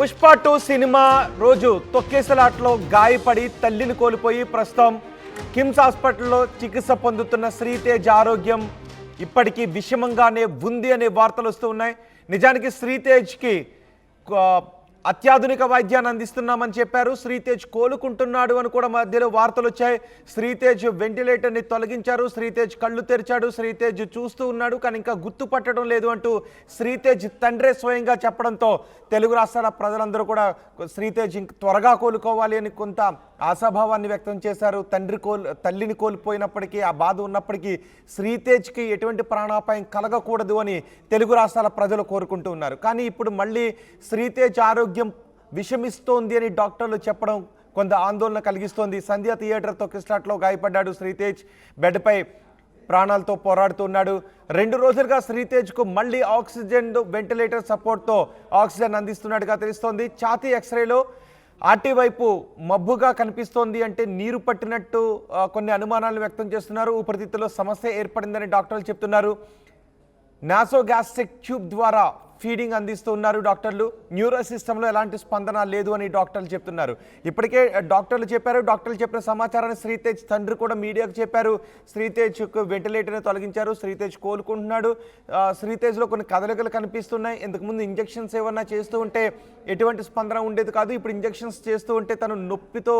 Pushpa 2 cinema రోజు తొక్కేసలాట్లో గాయపడి తల్లిని కోల్పోయి ప్రస్తుతం కిమ్స్ హాస్పిటల్లో చికిత్స పొందుతున్న శ్రీతేజ్ ఆరోగ్యం ఇప్పటికీ విషమంగానే ఉంది అనే వార్తలు వస్తూ ఉన్నాయి. నిజానికి శ్రీతేజ్కి అత్యాధునిక వైద్యాన్ని అందిస్తున్నామని చెప్పారు. శ్రీతేజ్ కోలుకుంటున్నాడు అని కూడా మధ్యలో వార్తలు వచ్చాయి. శ్రీతేజ్ వెంటిలేటర్ని తొలగించారు, శ్రీతేజ్ కళ్ళు తెరిచాడు, శ్రీతేజ్ చూస్తూ ఉన్నాడు, కానీ ఇంకా గుర్తుపట్టడం లేదు అంటూ శ్రీతేజ్ తండ్రే స్వయంగా చెప్పడంతో తెలుగు రాష్ట్రాల ప్రజలందరూ కూడా శ్రీతేజ్ త్వరగా కోలుకోవాలి అని కొంత ఆశాభావాన్ని వ్యక్తం చేశారు. తల్లిని కోల్పోయినప్పటికీ ఆ బాధ ఉన్నప్పటికీ శ్రీతేజ్కి ఎటువంటి ప్రాణాపాయం కలగకూడదు అని తెలుగు రాష్ట్రాల ప్రజలు కోరుకుంటూ ఉన్నారు. కానీ ఇప్పుడు మళ్ళీ శ్రీతేజ్ ఆరోగ్యం విషమిస్తోంది అని డాక్టర్లు చెప్పడం కొంత ఆందోళన కలిగిస్తోంది. సంధ్య థియేటర్ తొక్కిసలాట్లో గాయపడ్డాడు శ్రీతేజ్, బెడ్పై ప్రాణాలతో పోరాడుతున్నాడు. 2 రోజులుగా శ్రీతేజ్కు మళ్ళీ ఆక్సిజన్ వెంటిలేటర్ సపోర్ట్తో ఆక్సిజన్ అందిస్తున్నట్టుగా తెలుస్తోంది. ఛాతీ ఎక్స్రేలో ఆర్టీ వైపు మబ్బుగా కనిపిస్తోంది, అంటే నీరు పట్టినట్టు కొన్ని అనుమానాలు వ్యక్తం చేస్తున్నారు. ఊపిరితిత్తులో సమస్య ఏర్పడిందని డాక్టర్లు చెప్తున్నారు. నాసోగాస్ట్రిక్ ట్యూబ్ ద్వారా ఫీడింగ్ అందిస్తున్నారు డాక్టర్లు. న్యూరో సిస్టంలో ఎలాంటి స్పందన లేదు అని డాక్టర్లు చెప్తున్నారు. ఇప్పటికే డాక్టర్లు చెప్పిన సమాచారాన్ని శ్రీతేజ్ తండ్రి కూడా మీడియాకు చెప్పారు. శ్రీతేజ్కు వెంటిలేటర్ని తొలగించారు, శ్రీతేజ్ కోలుకుంటున్నాడు. శ్రీతేజ్లో కొన్ని కదలికలు కనిపిస్తున్నాయి. ఇంతకుముందు ఇంజెక్షన్స్ ఏమన్నా చేస్తూ ఉంటే ఎటువంటి స్పందన ఉండేది కాదు, ఇప్పుడు ఇంజెక్షన్స్ చేస్తూ ఉంటే తను నొప్పితో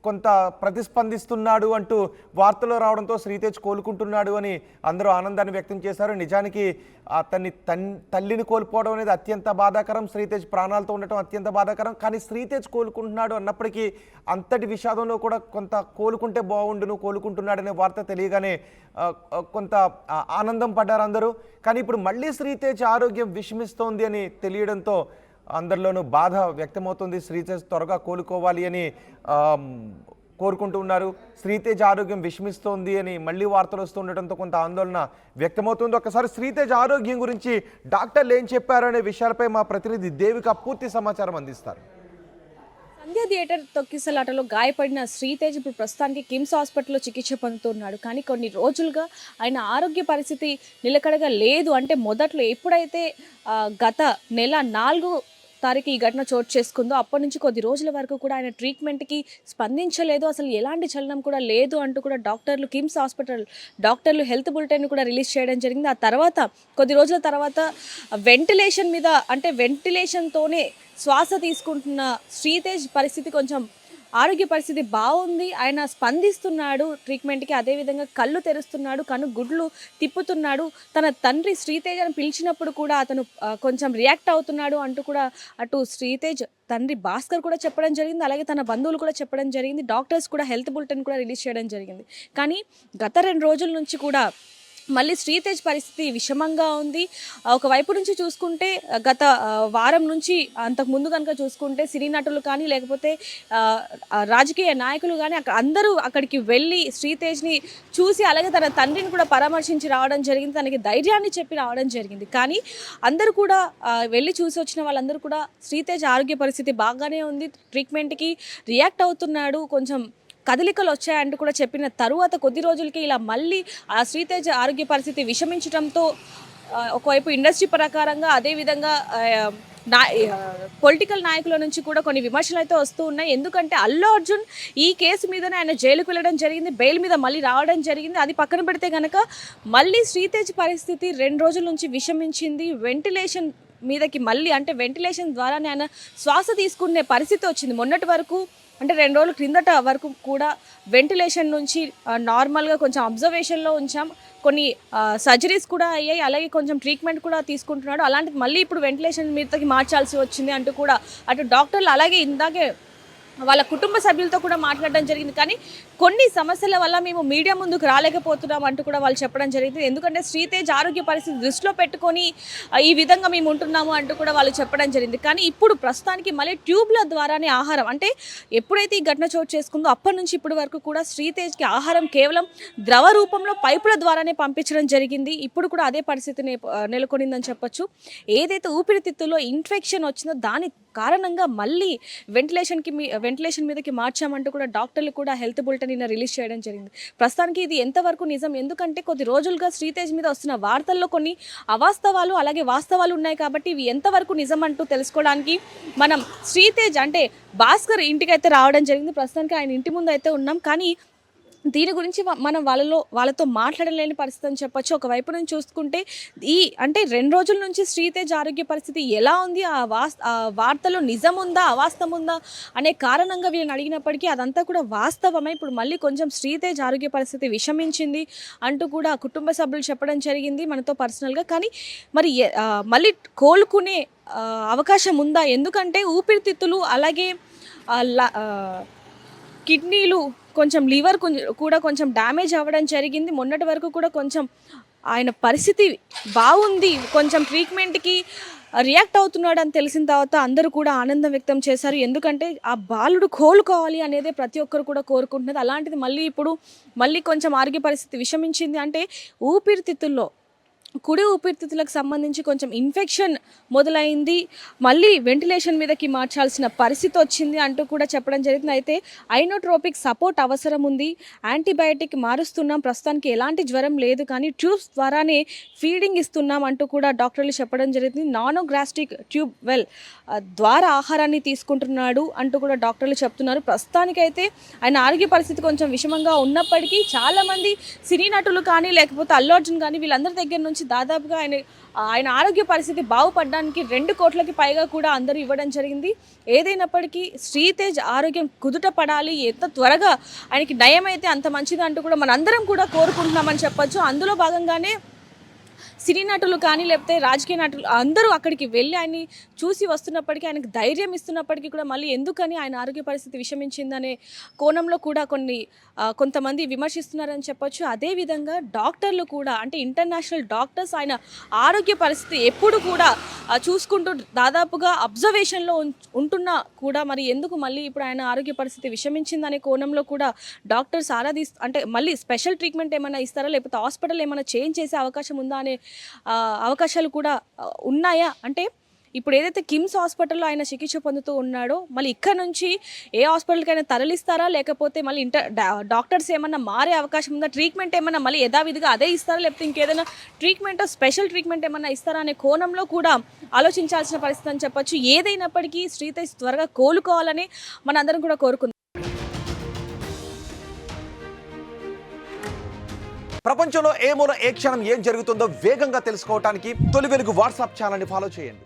కొంత ప్రతిస్పందిస్తున్నాడు అంటూ వార్తలు రావడంతో శ్రీతేజ్ కోలుకుంటున్నాడు అని అందరూ ఆనందాన్ని వ్యక్తం చేశారు. నిజానికి తల్లిని కోల్పోవడం అనేది అత్యంత బాధాకరం, శ్రీతేజ్ ప్రాణాలతో ఉండటం అత్యంత బాధాకరం. కానీ శ్రీతేజ్ కోలుకుంటున్నాడు అన్నప్పటికీ అంతటి విషాదంలో కూడా కొంత కోలుకుంటే బాగుండును, కోలుకుంటున్నాడనే వార్త తెలియగానే కొంత ఆనందం పడ్డారు అందరూ. కానీ ఇప్పుడు మళ్ళీ శ్రీతేజ్ ఆరోగ్యం విషమిస్తోంది అని తెలియడంతో అందరిలోనూ బాధ వ్యక్తమవుతుంది. శ్రీతేజ్ త్వరగా కోలుకోవాలి అని కోరుకుంటూ ఉన్నారు. శ్రీతేజ్ ఆరోగ్యం విషమిస్తోంది అని మళ్ళీ వార్తలు వస్తుండటంతో కొంత ఆందోళన వ్యక్తమవుతుంది. ఒకసారి శ్రీతేజ్ ఆరోగ్యం గురించి డాక్టర్లు ఏం చెప్పారనే విషయాలపై మా ప్రతినిధి దేవిక పూర్తి సమాచారం అందిస్తారు. సంధ్య థియేటర్ తొక్కిసలాటలో గాయపడిన శ్రీతేజ్ ఇప్పుడు ప్రస్తుతానికి కిమ్స్ హాస్పిటల్లో చికిత్స పొందుతున్నాడు. కానీ కొన్ని రోజులుగా ఆయన ఆరోగ్య పరిస్థితి నిలకడగా లేదు. అంటే మొదట్లో ఎప్పుడైతే గత నెల 4 తారీఖు ఈ ఘటన చోటు చేసుకుందో అప్పటి నుంచి కొద్ది రోజుల వరకు కూడా ఆయన ట్రీట్మెంట్కి స్పందించలేదు, అసలు ఎలాంటి చలనం కూడా లేదు అంటూ కూడా డాక్టర్లు, కిమ్స్ హాస్పిటల్ డాక్టర్లు హెల్త్ బులెటిన్ కూడా రిలీజ్ చేయడం జరిగింది. ఆ తర్వాత కొద్ది రోజుల తర్వాత వెంటిలేషన్ మీద, అంటే వెంటిలేషన్తోనే శ్వాస తీసుకుంటున్న శ్రీతేజ్ పరిస్థితి కొంచెం ఆరోగ్య పరిస్థితి బాగుంది. ఆయన స్పందిస్తున్నాడు ట్రీట్మెంట్కి, అదేవిధంగా కళ్ళు తెరుస్తున్నాడు, గుడ్లు తిప్పుతున్నాడు. తన తండ్రి శ్రీతేజ్ అని పిలిచినప్పుడు కూడా అతను కొంచెం రియాక్ట్ అవుతున్నాడు అంటూ కూడా అటు శ్రీతేజ్ తండ్రి భాస్కర్ కూడా చెప్పడం జరిగింది, అలాగే తన బంధువులు కూడా చెప్పడం జరిగింది. డాక్టర్స్ కూడా హెల్త్ బులెటిన్ కూడా రిలీజ్ చేయడం జరిగింది. కానీ గత 2 రోజుల నుంచి కూడా మళ్ళీ శ్రీతేజ్ పరిస్థితి విషమంగా ఉంది. ఒకవైపు నుంచి చూసుకుంటే గత వారం నుంచి అంతకుముందు కనుక చూసుకుంటే సినీ నటులు కానీ లేకపోతే రాజకీయ నాయకులు కానీ అందరూ అక్కడికి వెళ్ళి శ్రీతేజ్ని చూసి అలాగే తన తండ్రిని కూడా పరామర్శించి రావడం జరిగింది, తనకి ధైర్యాన్ని చెప్పి రావడం జరిగింది. కానీ అందరూ కూడా వెళ్ళి చూసి వచ్చిన వాళ్ళందరూ కూడా శ్రీతేజ్ ఆరోగ్య పరిస్థితి బాగానే ఉంది, ట్రీట్మెంట్కి రియాక్ట్ అవుతున్నాడు, కొంచెం కదలికలు వచ్చాయంటూ కూడా చెప్పిన తరువాత కొద్ది రోజులకి ఇలా మళ్ళీ ఆ శ్రీతేజ్ ఆరోగ్య పరిస్థితి విషమించడంతో ఒకవైపు ఇండస్ట్రీ ప్రకారంగా అదేవిధంగా పొలిటికల్ నాయకుల నుంచి కూడా కొన్ని విమర్శలు అయితే వస్తూ ఉన్నాయి. ఎందుకంటే అల్లు అర్జున్ ఈ కేసు మీదనే ఆయన జైలుకు వెళ్ళడం జరిగింది, బెయిల్ మీద మళ్ళీ రావడం జరిగింది. అది పక్కన పెడితే కనుక మళ్ళీ శ్రీతేజ్ పరిస్థితి 2 రోజుల నుంచి విషమించింది. వెంటిలేషన్ మీదకి మళ్ళీ, అంటే వెంటిలేషన్ ద్వారానే ఆయన శ్వాస తీసుకునే పరిస్థితి వచ్చింది. మొన్నటి వరకు, అంటే 2 రోజుల క్రిందట వరకు కూడా వెంటిలేషన్ నుంచి నార్మల్గా కొంచెం అబ్జర్వేషన్లో ఉంచాం, కొన్ని సర్జరీస్ కూడా అయ్యాయి, అలాగే కొంచెం ట్రీట్మెంట్ కూడా తీసుకుంటున్నాడు. అలాంటిది మళ్ళీ ఇప్పుడు వెంటిలేషన్ మీదకి మార్చాల్సి వచ్చింది అంటూ కూడా అటు డాక్టర్లు అలాగే ఇందాకే వాళ్ళ కుటుంబ సభ్యులతో కూడా మాట్లాడడం జరిగింది. కానీ కొన్ని సమస్యల వల్ల మేము మీడియా ముందుకు రాలేకపోతున్నాం అంటూ కూడా వాళ్ళు చెప్పడం జరిగింది. ఎందుకంటే శ్రీతేజ్ ఆరోగ్య పరిస్థితి దృష్టిలో పెట్టుకొని ఈ విధంగా మేము ఉంటున్నాము అంటూ కూడా వాళ్ళు చెప్పడం జరిగింది. కానీ ఇప్పుడు ప్రస్తుతానికి మళ్ళీ ట్యూబ్ల ద్వారానే ఆహారం, అంటే ఎప్పుడైతే ఈ ఘటన చోటు చేసుకుందో అప్పటి నుంచి ఇప్పటి వరకు కూడా శ్రీతేజ్కి ఆహారం కేవలం ద్రవ రూపంలో పైపుల ద్వారానే పంపించడం జరిగింది. ఇప్పుడు కూడా అదే పరిస్థితి నెలకొనిందని చెప్పొచ్చు. ఏదైతే ఊపిరితిత్తులో ఇన్ఫెక్షన్ వచ్చిందో దాని కారణంగా మళ్ళీ వెంటిలేషన్ మీదకి మార్చామంటూ కూడా డాక్టర్లు కూడా హెల్త్ బులెటిన్ నిన్న రిలీజ్ చేయడం జరిగింది. ప్రస్తుతానికి ఇది ఎంతవరకు నిజం, ఎందుకంటే కొద్ది రోజులుగా శ్రీతేజ్ మీద వస్తున్న వార్తల్లో కొన్ని అవాస్తవాలు అలాగే వాస్తవాలు ఉన్నాయి కాబట్టి ఇవి ఎంతవరకు నిజం అంటూ తెలుసుకోవడానికి మనం శ్రీతేజ్ అంటే భాస్కర్ ఇంటికి అయితే రావడం జరిగింది. ప్రస్తుతానికి ఆయన ఇంటి ముందు అయితే ఉన్నాం. కానీ దీని గురించి మనం వాళ్ళతో మాట్లాడలేని పరిస్థితి అని చెప్పొచ్చు. ఒకవైపు నుంచి చూసుకుంటే అంటే 2 రోజుల నుంచి శ్రీతేజ్ ఆరోగ్య పరిస్థితి ఎలా ఉంది, ఆ వార్తలో నిజం ఉందా అవాస్తవం ఉందా అనే కారణంగా వీళ్ళని అడిగినప్పటికీ అదంతా కూడా వాస్తవమే. ఇప్పుడు మళ్ళీ కొంచెం శ్రీతేజ్ ఆరోగ్య పరిస్థితి విషమించింది అంటూ కూడా కుటుంబ సభ్యులు చెప్పడం జరిగింది మనతో పర్సనల్గా. కానీ మరి మళ్ళీ కోలుకునే అవకాశం ఉందా? ఎందుకంటే ఊపిరితిత్తులు అలాగే కిడ్నీలు కొంచెం లివర్ కూడా కొంచెం డ్యామేజ్ అవ్వడం జరిగింది. మొన్నటి వరకు కూడా కొంచెం ఆయన పరిస్థితి బాగుంది, కొంచెం ట్రీట్మెంట్కి రియాక్ట్ అవుతున్నాడు అని తెలిసిన తర్వాత అందరూ కూడా ఆనందం వ్యక్తం చేశారు. ఎందుకంటే ఆ బాలుడు కోలుకోవాలి అనేదే ప్రతి ఒక్కరు కూడా కోరుకుంటున్నది. అలాంటిది మళ్ళీ కొంచెం ఆరోగ్య పరిస్థితి విషమించింది అంటే ఊపిరితిత్తుల్లో కుడి ఊపిరితిత్తులకు సంబంధించి కొంచెం ఇన్ఫెక్షన్ మొదలైంది, మళ్ళీ వెంటిలేషన్ మీదకి మార్చాల్సిన పరిస్థితి వచ్చింది అంటూ కూడా చెప్పడం జరిగింది. అయితే ఐనోట్రోపిక్ సపోర్ట్ అవసరం ఉంది, యాంటీబయాటిక్ మారుస్తున్నాం, ప్రస్తుతానికి ఎలాంటి జ్వరం లేదు, కానీ ట్యూబ్స్ ద్వారానే ఫీడింగ్ ఇస్తున్నాం అంటూ కూడా డాక్టర్లు చెప్పడం జరిగింది. నానోగ్రాస్టిక్ ట్యూబ్ ద్వారా ఆహారాన్ని తీసుకుంటున్నాడు అంటూ కూడా డాక్టర్లు చెప్తున్నారు. ప్రస్తుతానికైతే ఆయన ఆరోగ్య పరిస్థితి కొంచెం విషమంగా ఉన్నప్పటికీ చాలామంది సినీ నటులు కానీ లేకపోతే అల్లు అర్జున్ కానీ వీళ్ళందరి దగ్గర నుంచి దాదాపుగా ఆయన ఆరోగ్య పరిస్థితి బాగుపడడానికి 2 కోట్లకి పైగా కూడా అందరూ ఇవ్వడం జరిగింది. ఏదైనప్పటికీ శ్రీతేజ్ ఆరోగ్యం కుదుట పడాలి, ఎంత త్వరగా ఆయనకి నయమైతే అంత మంచిది అంటూ కూడా మనందరం కూడా కోరుకుంటున్నామని చెప్పొచ్చు. అందులో భాగంగానే సినీ నటులు కానీ లేకపోతే రాజకీయ నటులు అందరూ అక్కడికి వెళ్ళి ఆయన్ని చూసి వస్తున్నప్పటికీ, ఆయనకు ధైర్యం ఇస్తున్నప్పటికీ కూడా మళ్ళీ ఎందుకని ఆయన ఆరోగ్య పరిస్థితి విషమించిందనే కోణంలో కూడా కొంతమంది విమర్శిస్తున్నారని చెప్పొచ్చు. అదేవిధంగా డాక్టర్లు కూడా అంటే ఇంటర్నేషనల్ డాక్టర్స్ ఆయన ఆరోగ్య పరిస్థితి ఎప్పుడు కూడా చూసుకుంటూ దాదాపుగా అబ్జర్వేషన్లో ఉంటున్నా కూడా మరి ఎందుకు మళ్ళీ ఇప్పుడు ఆయన ఆరోగ్య పరిస్థితి విషమించిందనే కోణంలో కూడా డాక్టర్స్ అంటే మళ్ళీ స్పెషల్ ట్రీట్మెంట్ ఏమైనా ఇస్తారా లేకపోతే హాస్పిటల్ ఏమైనా చేంజ్ చేసే అవకాశం ఉందా అనే అవకాశాలు కూడా ఉన్నాయా? అంటే ఇప్పుడు ఏదైతే కిమ్స్ హాస్పిటల్లో ఆయన చికిత్స పొందుతూ ఉన్నాడో మళ్ళీ ఇక్కడ నుంచి ఏ హాస్పిటల్కైనా తరలిస్తారా లేకపోతే మళ్ళీ డాక్టర్స్ ఏమన్నా మారే అవకాశం ఉందా? ట్రీట్మెంట్ ఏమన్నా మళ్ళీ యథావిధిగా అదే ఇస్తారా లేకపోతే ఇంకేదైనా ట్రీట్మెంట్ స్పెషల్ ట్రీట్మెంట్ ఏమన్నా ఇస్తారా అనే కోణంలో కూడా ఆలోచించాల్సిన పరిస్థితి అని చెప్పొచ్చు. ఏదైనప్పటికీ శ్రీతేజ్ త్వరగా కోలుకోవాలని మనందరం కూడా కోరుకుందాం. ప్రపంచంలో ఏ మూల ఏ క్షణం ఏం జరుగుతుందో వేగంగా తెలుసుకోవడానికి తొలి వెలుగు వాట్సాప్ ఛానల్ని ఫాలో చేయండి.